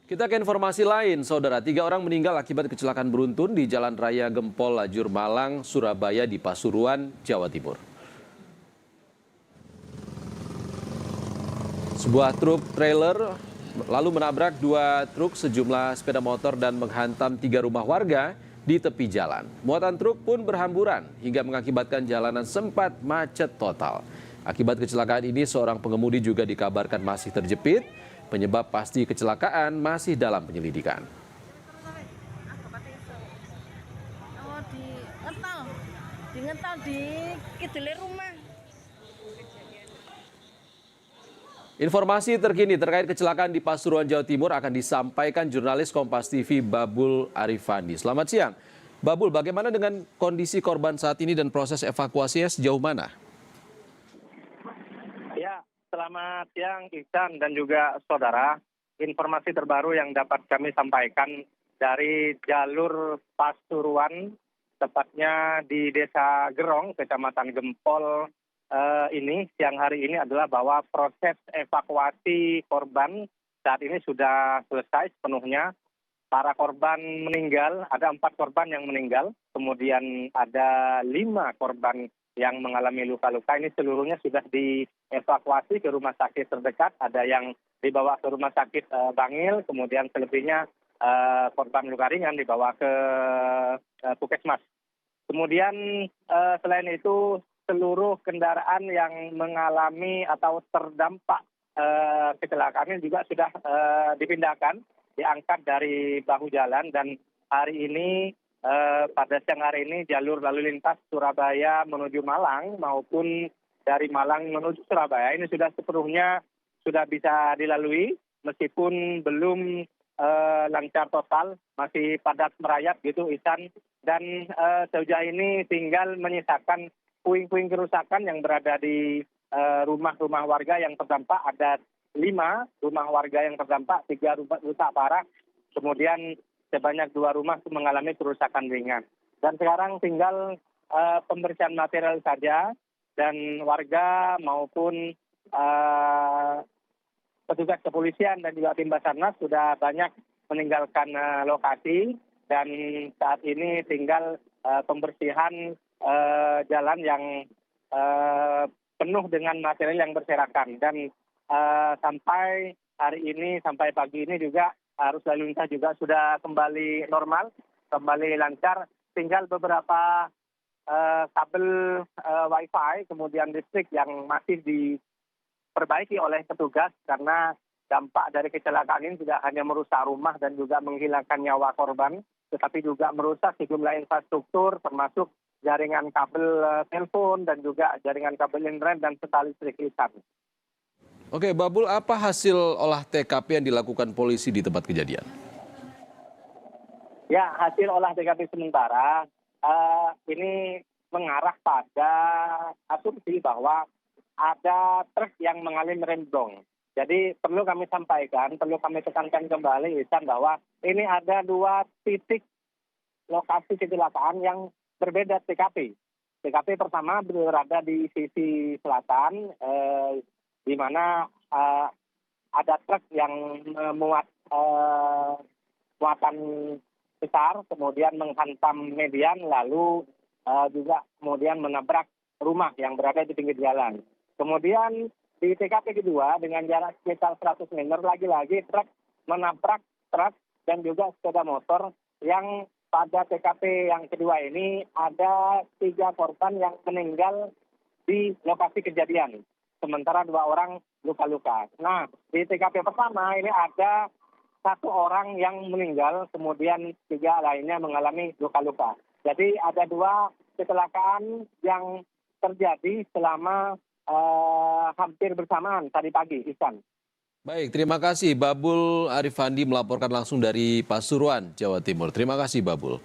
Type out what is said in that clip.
Kita ke informasi lain, Saudara. 3 orang meninggal akibat kecelakaan beruntun di Jalan Raya Gempol Lajur Malang, Surabaya di Pasuruan, Jawa Timur. Sebuah truk trailer lalu menabrak 2 truk, sejumlah sepeda motor dan menghantam 3 rumah warga di tepi jalan. Muatan truk pun berhamburan hingga mengakibatkan jalanan sempat macet total. Akibat kecelakaan ini, seorang pengemudi juga dikabarkan masih terjepit. Penyebab pasti kecelakaan masih dalam penyelidikan. Oh, di ngetal di kidule rumah. Informasi terkini terkait kecelakaan di Pasuruan, Jawa Timur akan disampaikan jurnalis Kompas TV Babul Arifandi. Selamat siang. Babul, bagaimana dengan kondisi korban saat ini dan proses evakuasinya sejauh mana? Ya, selamat siang Ihsan dan juga saudara. Informasi terbaru yang dapat kami sampaikan dari jalur Pasuruan, tepatnya di Desa Gerong, Kecamatan Gempol ini, siang hari ini adalah bahwa proses evakuasi korban saat ini sudah selesai sepenuhnya. Para korban meninggal, ada 4 korban yang meninggal, kemudian ada 5 korban yang mengalami luka-luka. Ini seluruhnya sudah dievakuasi ke rumah sakit terdekat. Ada yang dibawa ke rumah sakit Bangil, kemudian selebihnya korban luka ringan dibawa ke Puskesmas. Kemudian selain itu, seluruh kendaraan yang mengalami atau terdampak kecelakaan ini juga sudah dipindahkan, diangkat dari bahu jalan, dan hari ini pada siang hari ini jalur lalu lintas Surabaya menuju Malang maupun dari Malang menuju Surabaya ini sudah sepenuhnya sudah bisa dilalui meskipun belum lancar total, masih padat merayap gitu Ihsan, dan sejauh ini tinggal menyisakan puing-puing kerusakan yang berada di rumah-rumah warga yang terdampak. Ada 5 rumah warga yang terdampak, 3 rumah rusak parah, kemudian sebanyak 2 rumah mengalami kerusakan ringan. Dan sekarang tinggal pembersihan material saja, dan warga maupun petugas kepolisian dan juga tim Basarnas sudah banyak meninggalkan lokasi, dan saat ini tinggal pembersihan jalan yang penuh dengan material yang berserakan. Dan sampai hari ini, sampai pagi ini juga arus lalu lintas juga sudah kembali normal, kembali lancar. Tinggal beberapa kabel wifi kemudian listrik yang masih diperbaiki oleh petugas, karena dampak dari kecelakaan ini tidak hanya merusak rumah dan juga menghilangkan nyawa korban, tetapi juga merusak sejumlah infrastruktur termasuk jaringan kabel telepon dan juga jaringan kabel internet dan serta listrik lisan. Oke, Babul, apa hasil olah TKP yang dilakukan polisi di tempat kejadian? Ya, hasil olah TKP sementara ini mengarah pada asumsi bahwa ada truk yang mengalami remblong. Jadi perlu kami sampaikan, perlu kami tekankan kembali Ihsan, bahwa ini ada 2 titik lokasi kecelakaan yang berbeda TKP. TKP pertama berada di sisi selatan, di mana ada truk yang memuat muatan besar, kemudian menghantam median, lalu juga kemudian menabrak rumah yang berada di pinggir jalan. Kemudian di TKP kedua dengan jarak sekitar 100 meter, lagi-lagi truk menabrak truk dan juga sepeda motor yang pada TKP yang kedua ini ada 3 korban yang meninggal di lokasi kejadian, sementara 2 orang luka-luka. Nah, di TKP pertama ini ada 1 orang yang meninggal, kemudian 3 lainnya mengalami luka-luka. Jadi ada 2 kecelakaan yang terjadi selama hampir bersamaan tadi pagi, Ihsan. Baik, terima kasih Babul Arifandi melaporkan langsung dari Pasuruan, Jawa Timur. Terima kasih Babul.